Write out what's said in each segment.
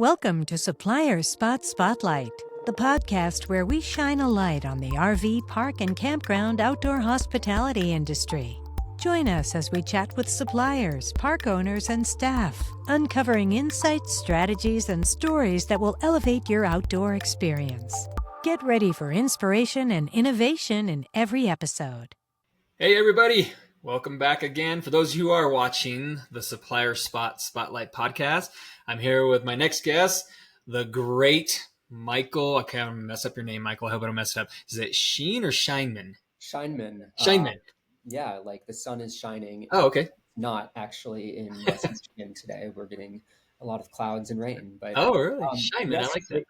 Welcome to Supplier Spot Spotlight, the podcast where we shine a light on the RV, park, and campground outdoor hospitality industry. Join us as we chat with suppliers, park owners, and staff, uncovering insights, strategies, and stories that will elevate your outdoor experience. Get ready for inspiration and innovation in every episode. Hey everybody, welcome back again. For those who are watching the Supplier Spot Spotlight podcast, I'm here with my next guest, the great Michael. I can't mess up your name, Michael. I hope I don't mess it up. Is it Sheen or Shineman? Shineman. Shineman. Yeah, like the sun is shining. Oh, okay. Not actually in West Michigan today. We're getting a lot of clouds and rain. But oh, really? Shineman. yes, I like that.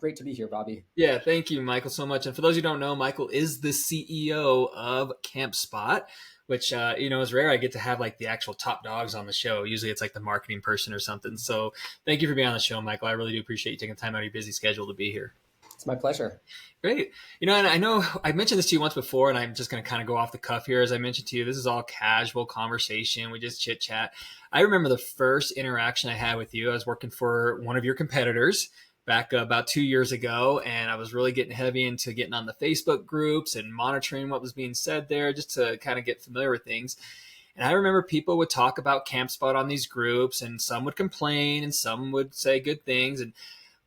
Great to be here, Bobby. Yeah, thank you, Michael, so much. And for those who don't know, Michael is the CEO of Campspot, which, is rare. I get to have like the actual top dogs on the show. Usually it's like the marketing person or something. So thank you for being on the show, Michael. I really do appreciate you taking time out of your busy schedule to be here. It's my pleasure. Great. And I know I mentioned this to you once before, and I'm just going to kind of go off the cuff here. As I mentioned to you, this is all casual conversation. We just chit chat. I remember the first interaction I had with you. I was working for one of your competitors back about 2 years ago, and I was really getting heavy into getting on the Facebook groups and monitoring what was being said there just to kind of get familiar with things. And I remember people would talk about Campspot on these groups, and some would complain and some would say good things. And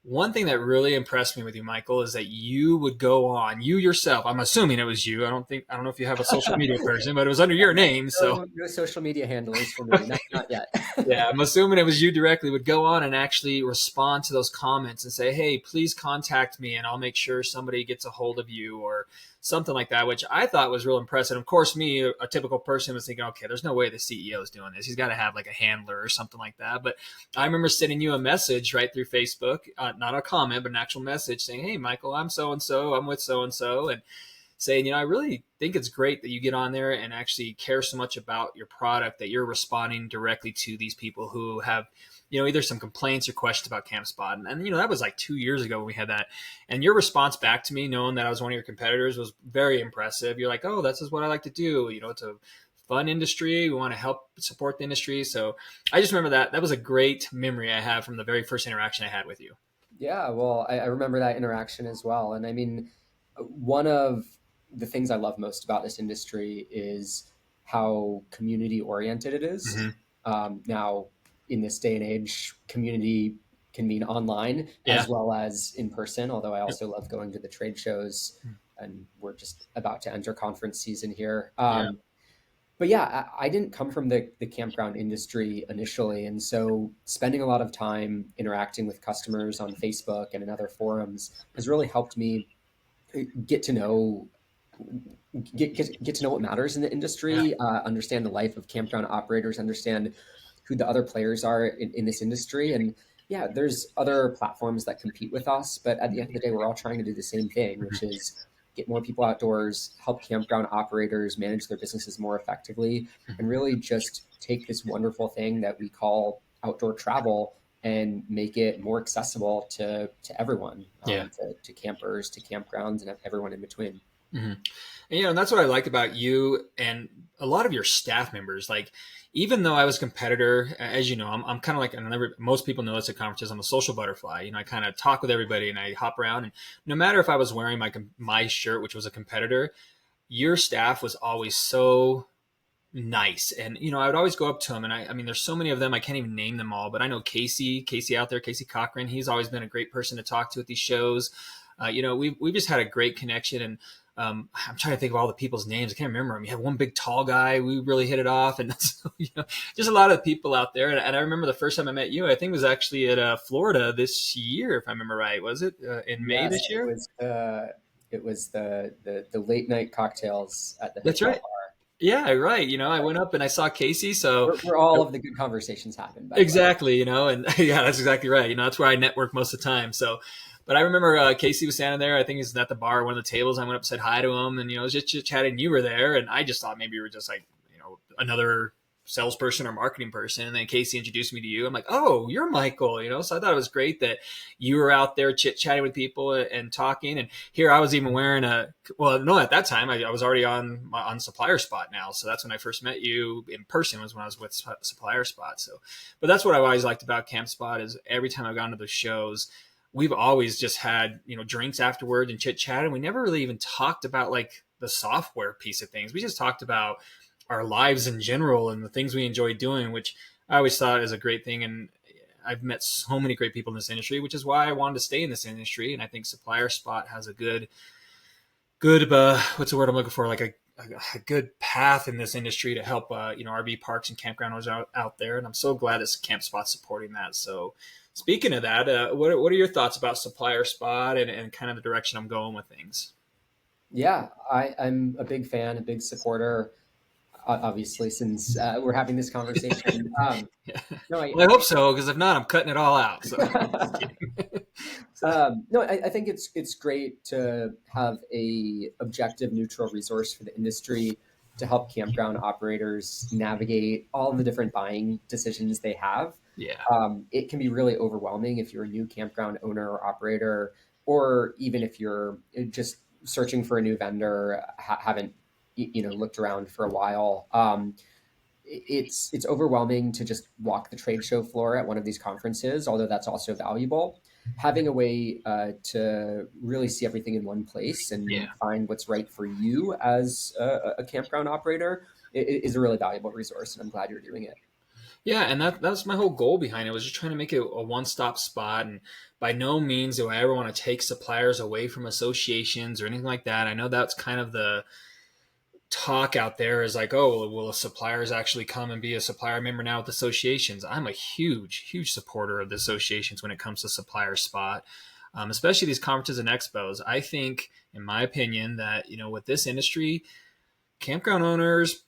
one thing that really impressed me with you, Michael, is that you would go on, you yourself, I'm assuming it was you. I don't know if you have a social media person, but it was under your name. So no social media handlers for me, not yet. Yeah, I'm assuming it was you directly would go on and actually respond to those comments and say, hey, please contact me and I'll make sure somebody gets a hold of you or something like that, which I thought was real impressive. Of course, me, a typical person, was thinking, okay, there's no way the CEO is doing this. He's got to have like a handler or something like that. But I remember sending you a message right through Facebook, not a comment, but an actual message saying, hey, Michael, I'm so-and-so, I'm with so-and-so, and saying, I really think it's great that you get on there and actually care so much about your product that you're responding directly to these people who have, either some complaints or questions about Campspot. And that was like 2 years ago when we had that. And your response back to me, knowing that I was one of your competitors, was very impressive. You're like, oh, this is what I like to do. It's a fun industry. We want to help support the industry. So I just remember that was a great memory I have from the very first interaction I had with you. Yeah, well, I remember that interaction as well. And I mean, one of the things I love most about this industry is how community oriented it is. Mm-hmm. Now, in this day and age, community can mean online as well as in person, although I also love going to the trade shows, and we're just about to enter conference season here. But yeah, I didn't come from the campground industry initially. And so spending a lot of time interacting with customers on Facebook and in other forums has really helped me get to know what matters in the industry, understand the life of campground operators, understand who the other players are in this industry. And yeah, there's other platforms that compete with us, but at the end of the day, we're all trying to do the same thing, which is get more people outdoors, help campground operators manage their businesses more effectively, and really just take this wonderful thing that we call outdoor travel and make it more accessible to everyone, to campers, to campgrounds, and everyone in between. Mm-hmm. And that's what I like about you and a lot of your staff members. Like, even though I was a competitor, as you know, I'm kind of like, most people know this at conferences, I'm a social butterfly. I kind of talk with everybody and I hop around. And no matter if I was wearing my shirt, which was a competitor, your staff was always so nice. And, I would always go up to them. And I mean, there's so many of them, I can't even name them all, but I know Casey out there, Casey Cochran, he's always been a great person to talk to at these shows. We've just had a great connection. And I'm trying to think of all the people's names. I can't remember them. You have one big tall guy. We really hit it off. And so, just a lot of people out there. And I remember the first time I met you, I think it was actually at Florida this year, if I remember right. Was it in May this year? It was the late night cocktails at the That's right. bar. Yeah, right. I went up and I saw Casey. So where all of the good conversations happen. Exactly. And yeah, that's exactly right. That's where I network most of the time. So, but I remember Casey was standing there. I think he's at the bar, one of the tables. I went up and said hi to him, and was just chatting. You were there, and I just thought maybe you were just like another salesperson or marketing person. And then Casey introduced me to you. I'm like, oh, you're Michael, So I thought it was great that you were out there chit chatting with people and talking. And here I was even wearing at that time I was already on Supplier Spot now. So that's when I first met you in person, was when I was with Supplier Spot. So, but that's what I've always liked about Campspot is every time I've gone to those shows, we've always just had, drinks afterward and chit chat. And we never really even talked about like the software piece of things. We just talked about our lives in general and the things we enjoy doing, which I always thought is a great thing. And I've met so many great people in this industry, which is why I wanted to stay in this industry. And I think Supplier Spot has a good, what's the word I'm looking for? Like a good path in this industry to help, RV parks and campground owners out there. And I'm so glad that Campspot's supporting that. So speaking of that, what are your thoughts about Supplier Spot and kind of the direction I'm going with things? Yeah, I'm a big fan, a big supporter, obviously, since we're having this conversation. Yeah. No, I hope so, because if not, I'm cutting it all out. So. No, I think it's great to have a objective, neutral resource for the industry to help campground operators navigate all the different buying decisions they have. Yeah. It can be really overwhelming if you're a new campground owner or operator, or even if you're just searching for a new vendor, haven't looked around for a while. It's overwhelming to just walk the trade show floor at one of these conferences, although that's also valuable. Having a way to really see everything in one place and find what's right for you as a campground operator is a really valuable resource, and I'm glad you're doing it. Yeah, and that's my whole goal behind it, was just trying to make it a one-stop spot. And by no means do I ever want to take suppliers away from associations or anything like that. I know that's kind of the talk out there, is like, oh, will suppliers actually come and be a supplier member now with associations? I'm a huge supporter of the associations when it comes to Supplier Spot, especially these conferences and expos. I think, in my opinion, that, with this industry, campground owners,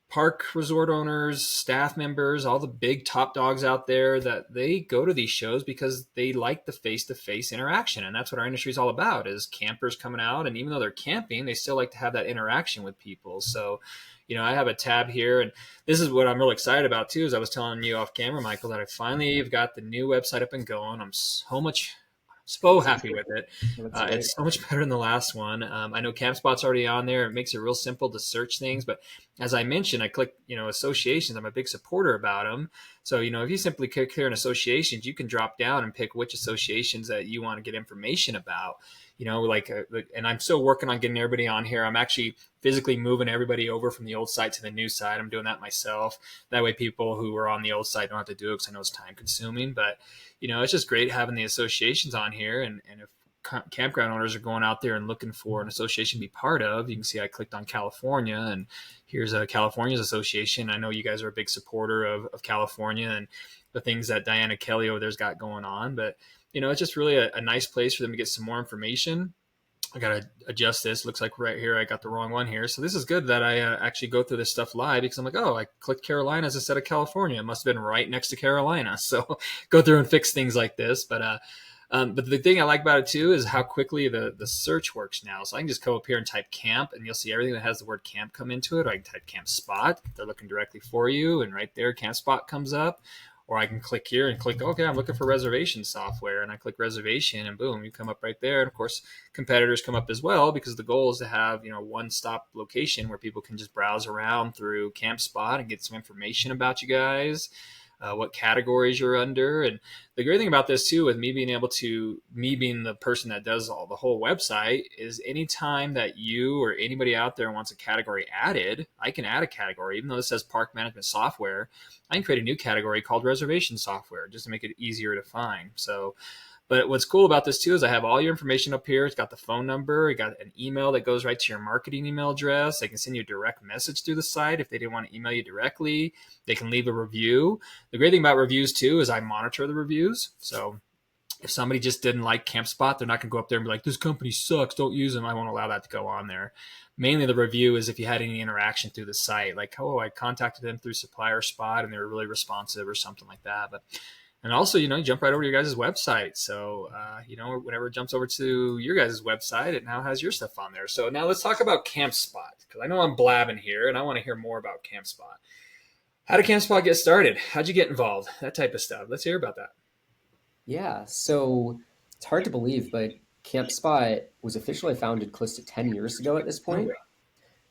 park resort owners, staff members, all the big top dogs out there, that they go to these shows because they like the face-to-face interaction. And that's what our industry is all about, is campers coming out. And even though they're camping, they still like to have that interaction with people. So, I have a tab here, and this is what I'm really excited about too, is I was telling you off camera, Michael, that I finally have got the new website up and going. I'm so happy with it. It's so much better than the last one. I know Campspot's already on there. It makes it real simple to search things. But as I mentioned, I click, associations. I'm a big supporter about them. So, if you simply click here in associations, you can drop down and pick which associations that you want to get information about. And I'm still working on getting everybody on here. I'm actually physically moving everybody over from the old site to the new site. I'm doing that myself. That way people who are on the old site don't have to do it, because I know it's time consuming. But, it's just great having the associations on here. And if campground owners are going out there and looking for an association to be part of, you can see I clicked on California, and here's a California's association. I know you guys are a big supporter of California and the things that Diana Kelly over there's got going on. But, it's just really a nice place for them to get some more information. I got to adjust this. Looks like right here I got the wrong one here. So this is good that I actually go through this stuff live, because I'm like, oh, I clicked Carolinas instead of California. It must have been right next to Carolina. So go through and fix things like this. But the thing I like about it too is how quickly the search works now. So I can just go up here and type camp, and you'll see everything that has the word camp come into it. Or I can type Campspot. They're looking directly for you, and right there Campspot comes up. Or I can click here and click, okay, I'm looking for reservation software. And I click reservation, and boom, you come up right there. And of course, competitors come up as well, because the goal is to have, one-stop location where people can just browse around through Campspot and get some information about you guys, what categories you're under. And the great thing about this too, with me being the person that does the whole website, is anytime that you or anybody out there wants a category added, I can add a category. Even though this says park management software, I can create a new category called reservation software, just to make it easier to find. So, but what's cool about this too is I have all your information up here. It's got the phone number. It got an email that goes right to your marketing email address. They can send you a direct message through the site if they didn't want to email you directly. They can leave a review. The great thing about reviews too is I monitor the reviews. So if somebody just didn't like Campspot, they're not going to go up there and be like, this company sucks, don't use them. I won't allow that to go on there. Mainly the review is if you had any interaction through the site, like, oh, I contacted them through Supplier Spot and they were really responsive or something like that. And also, you jump right over to your guys' website. So, whenever it jumps over to your guys' website, it now has your stuff on there. So now let's talk about Campspot, because I know I'm blabbing here and I want to hear more about Campspot. How did Campspot get started? How'd you get involved? That type of stuff. Let's hear about that. Yeah, so it's hard to believe, but Campspot was officially founded close to 10 years ago at this Oh, point.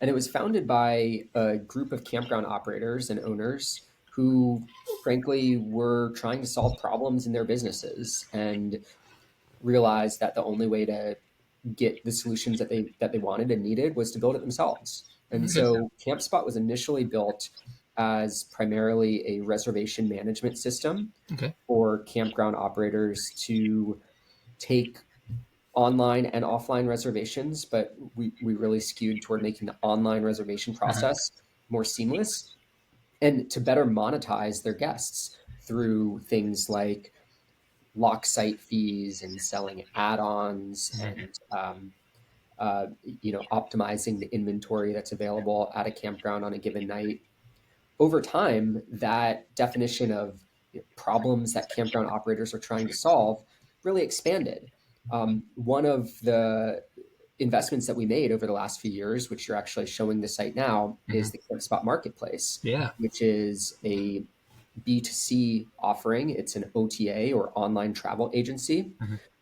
And it was founded by a group of campground operators and owners who, frankly, were trying to solve problems in their businesses and realized that the only way to get the solutions that they wanted and needed was to build it themselves. And okay. so Campspot was initially built as primarily a reservation management system Okay. for campground operators to take online and offline reservations, but we really skewed toward making the online reservation process more seamless and to better monetize their guests through things like lock site fees and selling add-ons and optimizing the inventory that's available at a campground on a given night. Over time, that definition of problems that campground operators are trying to solve really expanded. One of the investments that we made over the last few years, which you're actually showing the site now, is the Campspot Marketplace, Yeah. which is a B2C offering. It's an OTA or online travel agency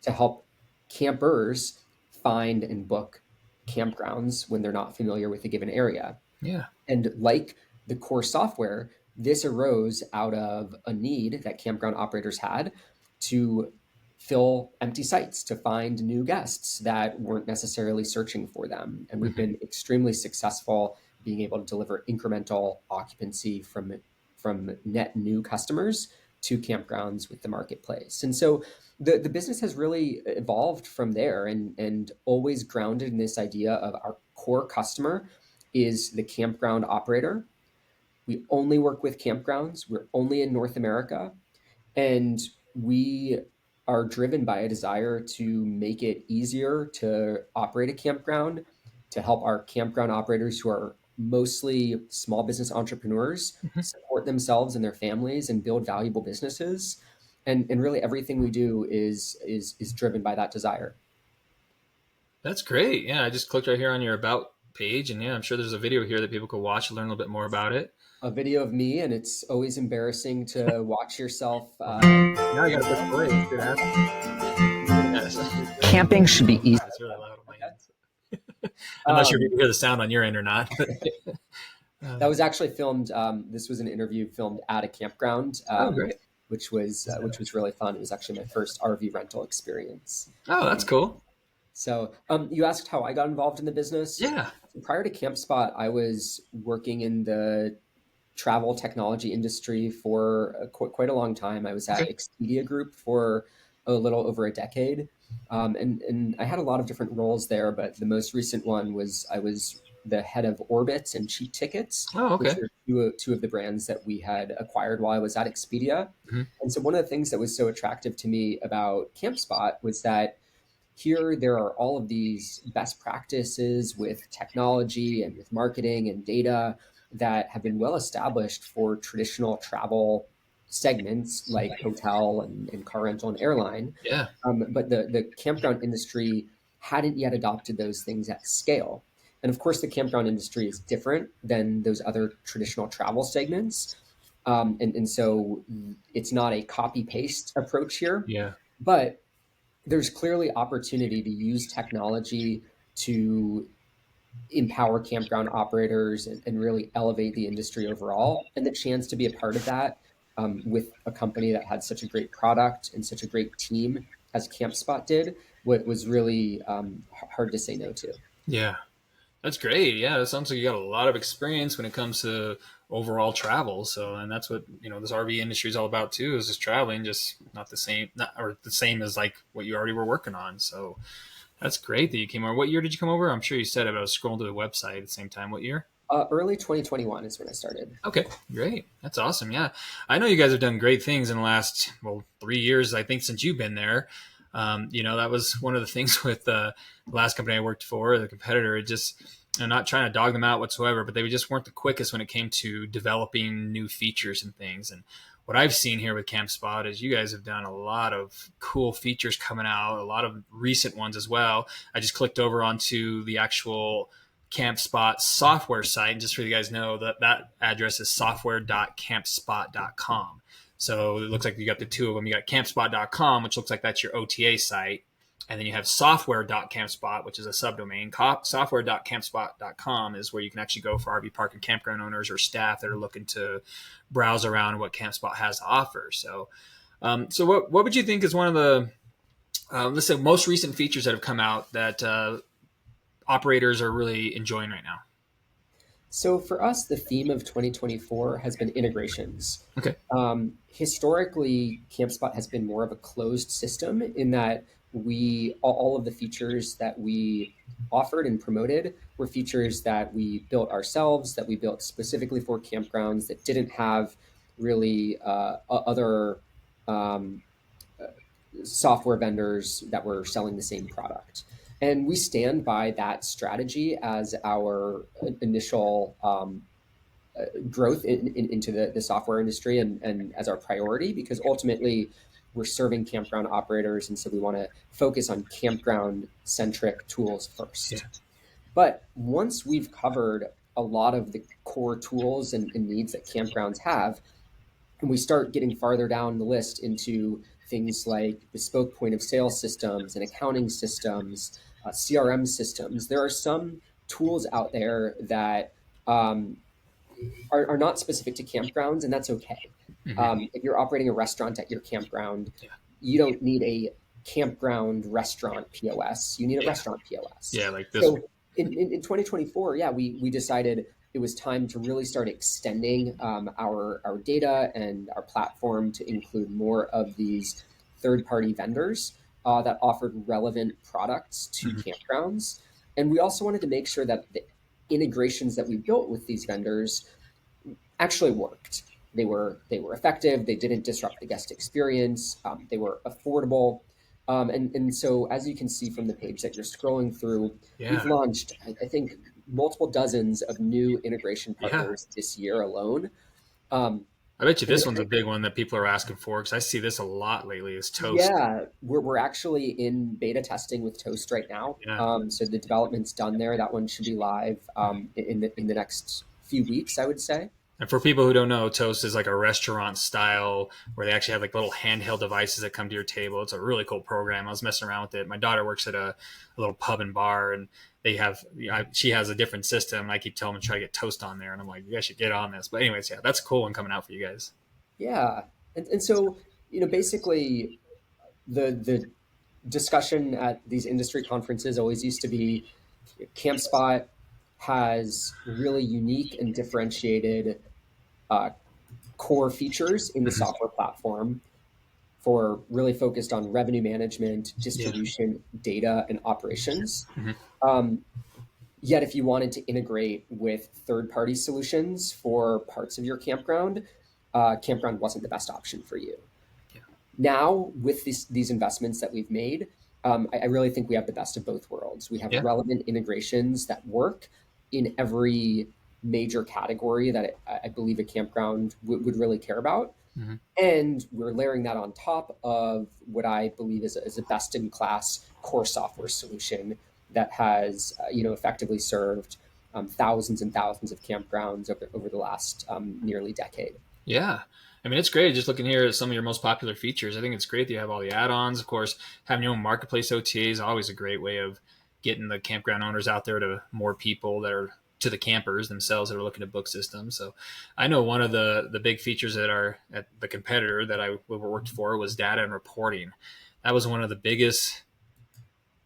to help campers find and book campgrounds when they're not familiar with a given area. Yeah. And like the core software, this arose out of a need that campground operators had to fill empty sites, to find new guests that weren't necessarily searching for them. And we've been extremely successful being able to deliver incremental occupancy from net new customers to campgrounds with the marketplace. And so the business has really evolved from there and always grounded in this idea of our core customer is the campground operator. We only work with campgrounds. We're only in North America. And we are driven by a desire to make it easier to operate a campground, to help our campground operators who are mostly small business entrepreneurs support themselves and their families and build valuable businesses. And really everything we do is driven by that desire. That's great. Yeah, I just clicked right here on your about page, and yeah, I'm sure there's a video here that people could watch and learn a little bit more about it. A video of me, and it's always embarrassing to watch yourself. Now I got to push play. Camping should be easy. It's really loud on my end. I'm not sure if you can hear the sound on your end or not. That was actually filmed. This was an interview filmed at a campground, Great. which was really fun. It was actually my first RV rental experience. Oh, that's cool. So you asked how I got involved in the business. Yeah. Prior to Campspot, I was working in the travel technology industry for quite a long time. I was at Expedia Group for a little over a decade. And I had a lot of different roles there, but the most recent one was I was the head of Orbitz and Cheap Tickets, which were two of the brands that we had acquired while I was at Expedia. And so one of the things that was so attractive to me about Campspot was that here there are all of these best practices with technology and with marketing and data that have been well established for traditional travel segments like hotel and car rental and airline. Yeah. But the campground industry hadn't yet adopted those things at scale. And of course, the campground industry is different than those other traditional travel segments. And so it's not a copy paste approach here. Yeah. But there's clearly opportunity to use technology to empower campground operators and really elevate the industry overall. And the chance to be a part of that with a company that had such a great product and such a great team as Campspot did, was really hard to say no to. Yeah. That's great. Yeah, it sounds like you got a lot of experience when it comes to overall travel. So, and that's what, this RV industry is all about too, is just traveling, just not the same as like what you already were working on. So that's great that you came over. What year did you come over? I'm sure you said it, but I was scrolling to the website at the same time. What year? Early 2021 is when I started. Okay, great. That's awesome. Yeah. I know you guys have done great things in the last, 3 years, I think, since you've been there. That was one of the things with the last company I worked for, the competitor. It just, I'm not trying to dog them out whatsoever, but they just weren't the quickest when it came to developing new features and things. And what I've seen here with Campspot is you guys have done a lot of cool features coming out, a lot of recent ones as well. I just clicked over onto the actual Campspot software site. And just so you guys know, that address is software.campspot.com. So it looks like you got the two of them. You got campspot.com, which looks like that's your OTA site. And then you have software.campspot, which is a subdomain. Software.campspot.com is where you can actually go for RV park and campground owners or staff that are looking to browse around what Campspot has to offer. So, what would you think is one of the, let's say, most recent features that have come out that operators are really enjoying right now? So for us, the theme of 2024 has been integrations. Okay. Historically, Campspot has been more of a closed system in that all of the features that we offered and promoted were features that we built ourselves, that we built specifically for campgrounds, that didn't have really other software vendors that were selling the same product. And we stand by that strategy as our initial growth into the software industry and as our priority, because ultimately we're serving campground operators. And so we want to focus on campground centric tools first. Yeah. But once we've covered a lot of the core tools and needs that campgrounds have, and we start getting farther down the list into things like bespoke point of sale systems and accounting systems, CRM systems, there are some tools out there that are not specific to campgrounds, and that's okay. Mm-hmm. If you're operating a restaurant at your campground, you don't need a campground restaurant POS. You need a restaurant POS. Yeah, like this. So in 2024, we decided it was time to really start extending our data and our platform to include more of these third-party vendors that offered relevant products to campgrounds. And we also wanted to make sure that the integrations that we built with these vendors actually worked. They were effective. They didn't disrupt the guest experience. They were affordable. And so as you can see from the page that you're scrolling through, we've launched, I think, multiple dozens of new integration partners this year alone. I bet you this one's a big one that people are asking for, because I see this a lot lately, is Toast. Yeah, we're actually in beta testing with Toast right now. Yeah. So the development's done there. That one should be live in the next few weeks, I would say. And for people who don't know, Toast is like a restaurant style where they actually have like little handheld devices that come to your table. It's a really cool program. I was messing around with it. My daughter works at a little pub and bar, and they have, she has a different system. And I keep telling them to try to get Toast on there. And I'm like, you guys should get on this. But anyways, that's a cool one coming out for you guys. Yeah. And so, basically the discussion at these industry conferences always used to be Campspot has really unique and differentiated core features in the software platform for really focused on revenue management, distribution, data, and operations. Yet if you wanted to integrate with third-party solutions for parts of your campground, Campground wasn't the best option for you. Yeah. Now, with these investments that we've made, I really think we have the best of both worlds. We have relevant integrations that work in every major category that I believe a campground would really care about. And we're layering that on top of what I believe is a best-in-class core software solution that has effectively served thousands and thousands of campgrounds over the last nearly decade. Yeah. I mean, it's great. Just looking here at some of your most popular features, I think it's great that you have all the add-ons. Of course, having your own marketplace OTA is always a great way of getting the campground owners out there to more people that are to the campers themselves that are looking to book systems. So I know one of the big features that are at the competitor that I worked for was data and reporting. That was one of the biggest,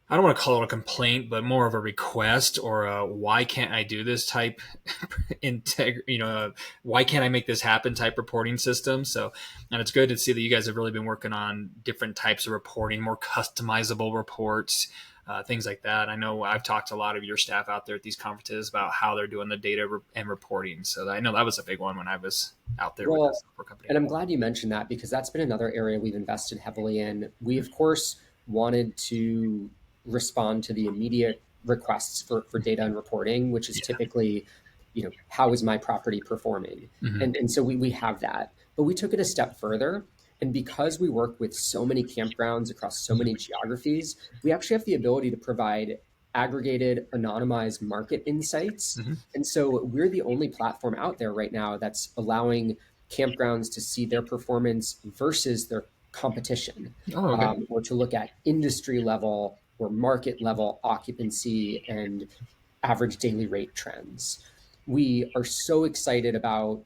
I don't want to call it a complaint, but more of a request or a why can't I do this type why can't I make this happen type reporting system. So, and it's good to see that you guys have really been working on different types of reporting, more customizable reports, things like that. I know I've talked to a lot of your staff out there at these conferences about how they're doing the data and reporting. So I know that was a big one when I was out there with the software company. And I'm glad you mentioned that, because that's been another area we've invested heavily in. We, of course, wanted to respond to the immediate requests for data and reporting, which is typically, how is my property performing? And so we have that. But we took it a step further. And because we work with so many campgrounds across so many geographies, we actually have the ability to provide aggregated, anonymized market insights. Mm-hmm. And so we're the only platform out there right now that's allowing campgrounds to see their performance versus their competition, Oh, okay. or to look at industry level or market level occupancy and average daily rate trends. We are so excited about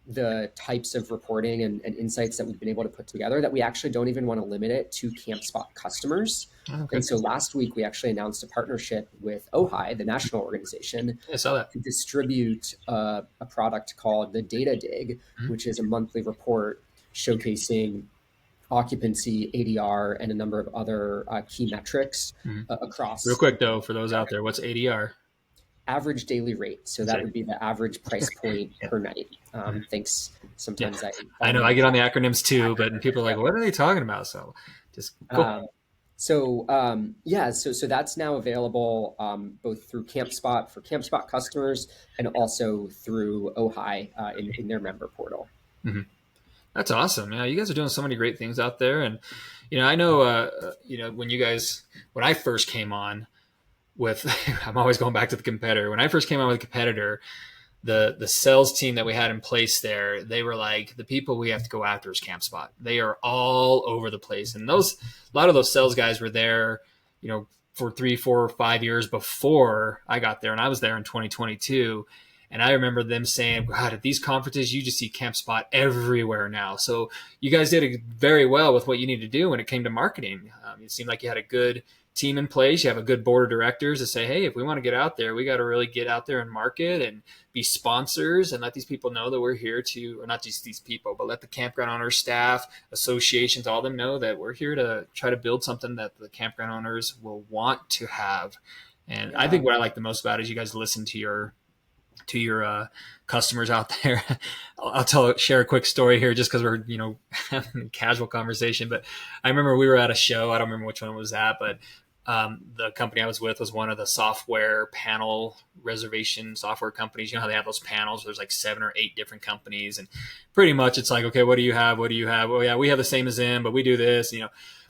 the types of reporting and insights that we've been able to put together that we actually don't even want to limit it to Campspot customers. Okay. And so last week, we actually announced a partnership with OHI, the national organization, I saw that. to distribute a product called the Data Dig, Mhm. which is a monthly report showcasing occupancy, ADR, and a number of other key metrics Mhm. Real across quick though, for those out there, what's ADR? average daily rate. So that Okay. would be the average price point Yeah. per night. Mhm. Thanks. Yeah. Sometimes I know I get on the acronyms too, but people are like, what are they talking about? So just cool. So that's now available both through Campspot for Campspot customers and also through OHI in their member portal. Mm-hmm. That's awesome. Yeah, you guys are doing so many great things out there. And, I know, when I first came on with, I'm always going back to the competitor. When I first came on with a competitor, the sales team that we had in place there, they were like, the people we have to go after is Campspot. They are all over the place. And a lot of those sales guys were there, for 3, 4, 5 years before I got there. And I was there in 2022. And I remember them saying, God, at these conferences, you just see Campspot everywhere now. So you guys did very well with what you need to do when it came to marketing. It seemed like you had a good team in place. You have a good board of directors to say, hey, if we want to get out there, we got to really get out there and market and be sponsors and let these people know that we're here to, or not just these people, but let the campground owners, staff, associations, all of them know that we're here to try to build something that the campground owners will want to have. And I think what I like the most about it is you guys listen to your customers out there. I'll share a quick story here just because we're, having a casual conversation. But I remember we were at a show. I don't remember which one it was at, but the company I was with was one of the software panel reservation software companies. You know how they have those panels? There's like 7 or 8 different companies. And pretty much it's like, okay, what do you have? What do you have? Oh yeah, we have the same as them, but we do this,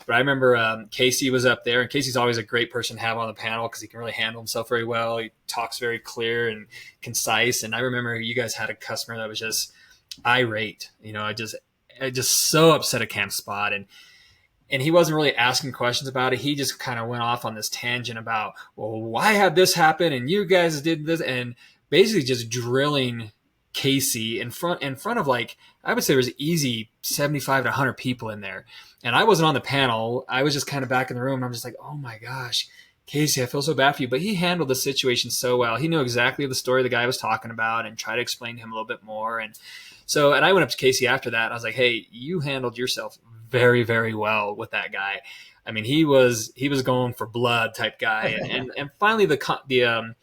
But I remember Casey was up there, and Casey's always a great person to have on the panel because he can really handle himself very well. He talks very clear and concise. And I remember you guys had a customer that was just irate. I just so upset at Campspot, and he wasn't really asking questions about it. He just kind of went off on this tangent about, well, why had this happen and you guys did this, and basically just drilling Casey in front of, like, I would say there was easy 75 to 100 people in there. And I wasn't on the panel. I was just kind of back in the room. And I'm just like, oh my gosh, Casey, I feel so bad for you. But he handled the situation so well. He knew exactly the story the guy was talking about and tried to explain to him a little bit more. And I went up to Casey after that. And I was like, hey, you handled yourself very, very well with that guy. I mean, he was going for blood type guy. And finally the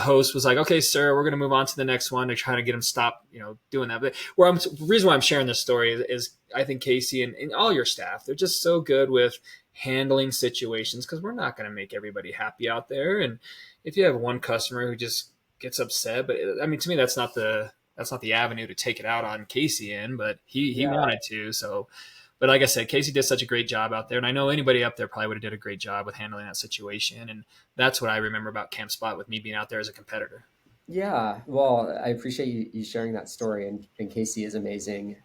host was like, okay, sir, we're going to move on to the next one to try to get him stopped, doing that. But the reason why I'm sharing this story is I think Casey and all your staff, they're just so good with handling situations because we're not going to make everybody happy out there. And if you have one customer who just gets upset, but I mean, to me, that's not the avenue to take it out on Casey in, but he wanted to. So, but like I said, Casey did such a great job out there. And I know anybody up there probably would have did a great job with handling that situation. And that's what I remember about Campspot with me being out there as a competitor. Yeah, well, I appreciate you sharing that story, and Casey is amazing,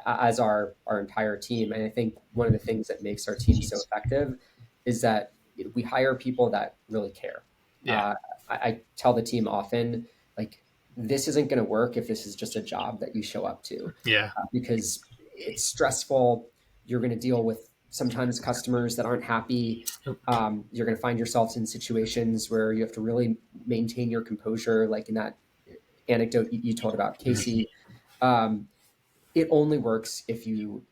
as our entire team. And I think one of the things that makes our team so effective is that we hire people that really care. Yeah. I tell the team often, like, this isn't going to work if this is just a job that you show up to. Yeah. Because it's stressful. You're going to deal with sometimes customers that aren't happy. You're going to find yourselves in situations where you have to really maintain your composure, like in that anecdote you told about Casey. It only works if you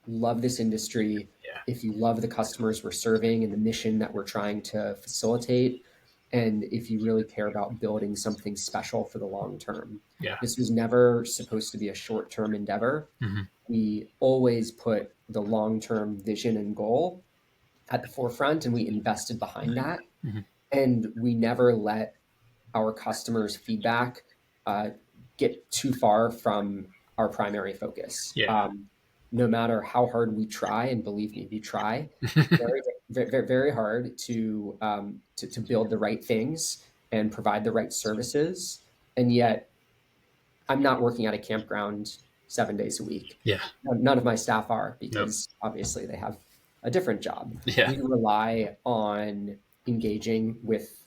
love this industry, if you love the customers we're serving and the mission that we're trying to facilitate, and if you really care about building something special for the long term. Yeah. This was never supposed to be a short-term endeavor. We always put the long-term vision and goal at the forefront, and we invested behind that. And we never let our customers' feedback get too far from our primary focus. No matter how hard we try, and believe me, we try, very, very hard to build the right things and provide the right services. And yet I'm not working at a campground 7 days a week. Yeah. None of my staff are, Nope. because obviously they have a different job. Yeah. We rely on engaging with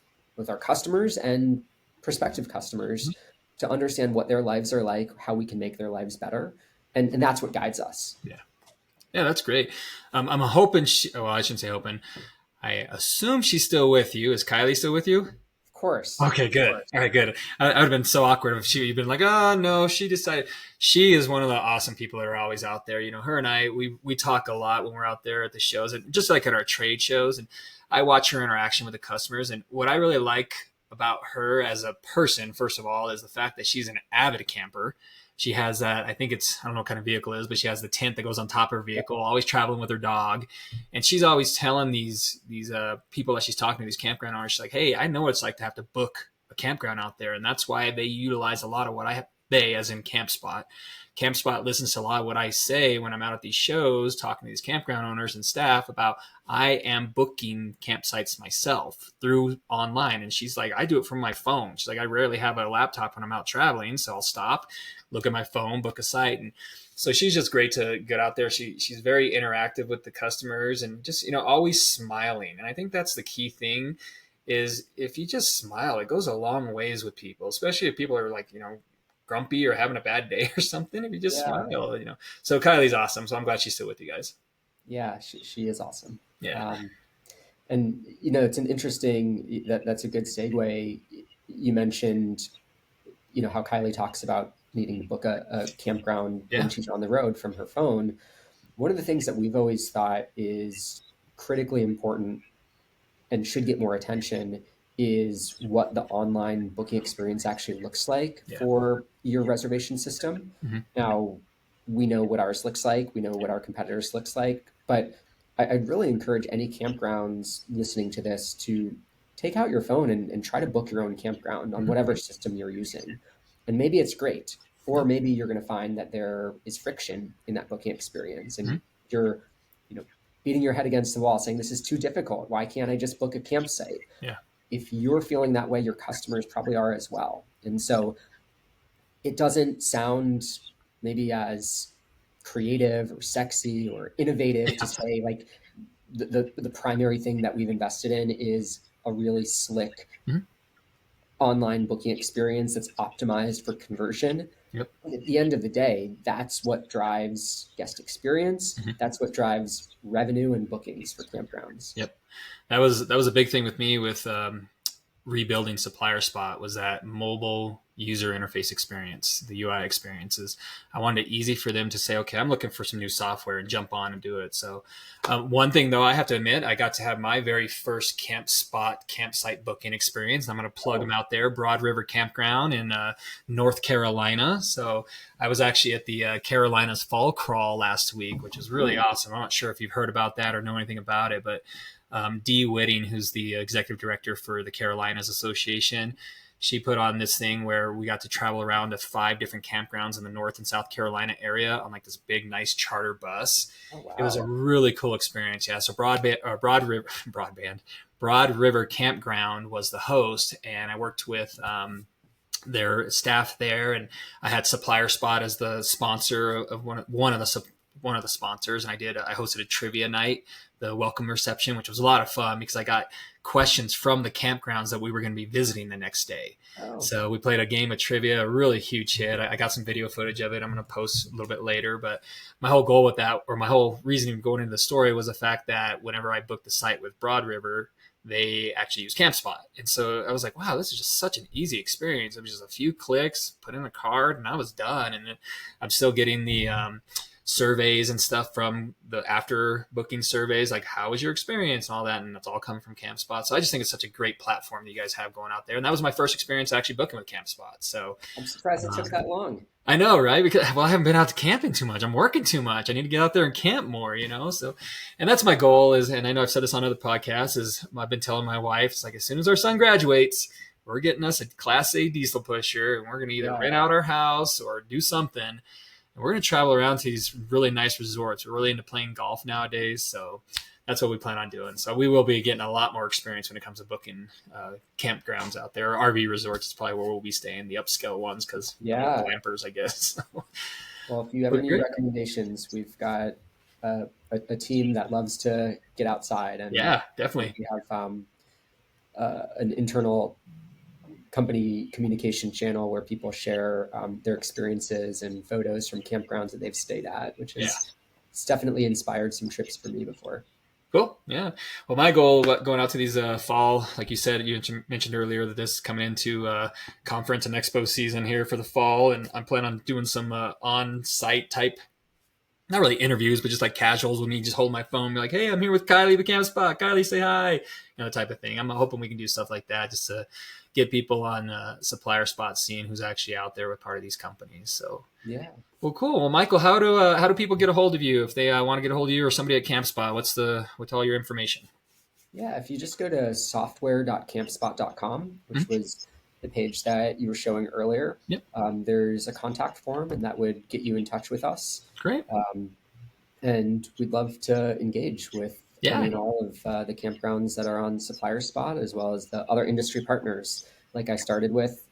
our customers and prospective customers to understand what their lives are like, how we can make their lives better. And that's what guides us. Yeah. Yeah, that's great. I'm hoping well, I shouldn't say hoping. I assume she's still with you. Is Kylie still with you? Of course. Okay, good. Of course. All right, good. I would have been so awkward if you'd been like, oh, no, she decided. She is one of the awesome people that are always out there. You know, her and I, we talk a lot when we're out there at the shows, and just like at our trade shows. And I watch her interaction with the customers. And what I really like about her as a person, first of all, is the fact that she's an avid camper. She has that, I think it's, I don't know what kind of vehicle it is, but she has the tent that goes on top of her vehicle, always traveling with her dog. And she's always telling these people that she's talking to, these campground owners, she's like, hey, I know what it's like to have to book a campground out there. And that's why they utilize a lot of what they, as in Campspot. Campspot listens to a lot of what I say when I'm out at these shows, talking to these campground owners and staff about, I am booking campsites myself through online. And she's like, I do it from my phone. She's like, I rarely have a laptop when I'm out traveling. So I'll stop, look at my phone, book a site. And so she's just great to get out there. She's very interactive with the customers and just, you know, always smiling. And I think that's the key thing, is if you just smile, it goes a long ways with people, especially if people are like, you know, grumpy or having a bad day or something. If you just smile, you know. So Kylie's awesome. So I'm glad she's still with you guys. Yeah, she is awesome. Yeah. And, you know, it's an interesting, that's a good segue. You mentioned, you know, how Kylie talks about needing to book a campground when she's on the road from her phone. One of the things that we've always thought is critically important and should get more attention is what the online booking experience actually looks like for your reservation system. Mm-hmm. Now, we know what ours looks like. We know what our competitors looks like. But I'd really encourage any campgrounds listening to this to take out your phone and try to book your own campground on whatever system you're using. And maybe it's great. Or maybe you're going to find that there is friction in that booking experience. And you're, you know, beating your head against the wall saying, this is too difficult. Why can't I just book a campsite? Yeah. If you're feeling that way, your customers probably are as well. And so it doesn't sound maybe as creative or sexy or innovative to say, like, the primary thing that we've invested in is a really slick online booking experience that's optimized for conversion. Yep. At the end of the day, that's what drives guest experience. That's what drives revenue and bookings for campgrounds. Yep. That was a big thing with me with rebuilding Supplier Spot, was that mobile user interface experience, the UI experiences. I wanted it easy for them to say, okay, I'm looking for some new software, and jump on and do it. So one thing, though, I have to admit, I got to have my very first Campspot campsite booking experience. I'm going to plug them out there, Broad River Campground in North Carolina. So I was actually at the Carolinas Fall Crawl last week, which was really awesome. I'm not sure if you've heard about that or know anything about it, but Dee Whitting, who's the executive director for the Carolinas Association, she put on this thing where we got to travel around to 5 different campgrounds in the North and South Carolina area on like this big, nice charter bus. Oh, wow. It was a really cool experience. Yeah. So Broad River Campground was the host, and I worked with their staff there, and I had Supplier Spot as the sponsor of one of the sponsors, and I hosted a trivia night, the welcome reception, which was a lot of fun because I got questions from the campgrounds that we were going to be visiting the next day. Oh. So we played a game of trivia, a really huge hit. I got some video footage of it. I'm going to post a little bit later, but my whole goal with that, or my whole reasoning going into the story, was the fact that whenever I booked the site with Broad River, they actually use Campspot. And so I was like, wow, this is just such an easy experience. It was just a few clicks, put in a card, and I was done. And then I'm still getting the surveys and stuff from the after booking surveys, like how was your experience and all that, and it's all coming from Campspot. So I just think it's such a great platform that you guys have going out there, and that was my first experience actually booking with Campspot. So I'm surprised it took that long. I know, right? Because I haven't been out to camping too much. I'm working too much. I need to get out there and camp more, you know? So, and that's my goal is, and I know I've said this on other podcasts, is I've been telling my wife, it's like, as soon as our son graduates, we're getting us a Class A diesel pusher, and we're going to either rent out our house or do something. And we're going to travel around to these really nice resorts. We're really into playing golf nowadays. So that's what we plan on doing. So we will be getting a lot more experience when it comes to booking campgrounds out there. RV resorts is probably where we'll be staying, the upscale ones, because glampers, I guess. Well, if you have any recommendations, we've got a team that loves to get outside. And yeah, definitely. We have an internal company communication channel where people share their experiences and photos from campgrounds that they've stayed at, which is it's definitely inspired some trips for me before. Cool. Yeah. Well, my goal going out to these fall, like you said, you mentioned earlier that this is coming into conference and expo season here for the fall, and I'm planning on doing some on-site type, not really interviews, but just like casuals with me, just holding my phone, be like, hey, I'm here with Kylie, the Campspot. Kylie, say hi, you know, type of thing. I'm hoping we can do stuff like that just to get people on Supplier Spot, seeing who's actually out there with part of these companies. So yeah. Well, cool. Well, Michael, how do people get a hold of you if they want to get a hold of you or somebody at Campspot? What's all your information? Yeah, if you just go to software.campspot.com, which was the page that you were showing earlier, there's a contact form, and that would get you in touch with us. Great. And we'd love to engage with all of the campgrounds that are on Supplier Spot, as well as the other industry partners. Like I started with,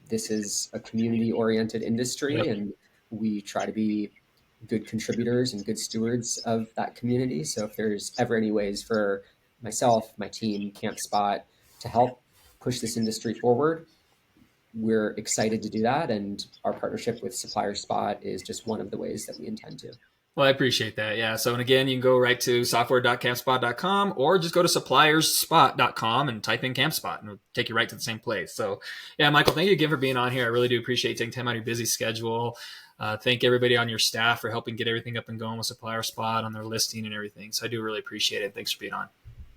this is a community-oriented industry, and we try to be good contributors and good stewards of that community. So if there's ever any ways for myself, my team, Campspot, to help push this industry forward, we're excited to do that. And our partnership with Supplier Spot is just one of the ways that we intend to. Well, I appreciate that. Yeah. So, and again, you can go right to software.campspot.com or just go to supplierspot.com and type in Campspot, and it'll take you right to the same place. So yeah, Michael, thank you again for being on here. I really do appreciate you taking time out of your busy schedule. Thank everybody on your staff for helping get everything up and going with Supplier Spot on their listing and everything. So I do really appreciate it. Thanks for being on.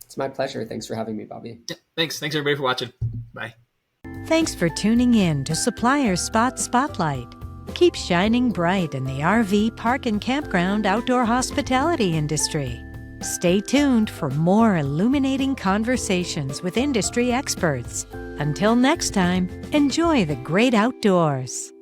It's my pleasure. Thanks for having me, Bobby. Yeah, thanks. Thanks everybody for watching. Bye. Thanks for tuning in to Supplier Spot Spotlight. Keep shining bright in the RV, park, and campground outdoor hospitality industry. Stay tuned for more illuminating conversations with industry experts. Until next time, enjoy the great outdoors.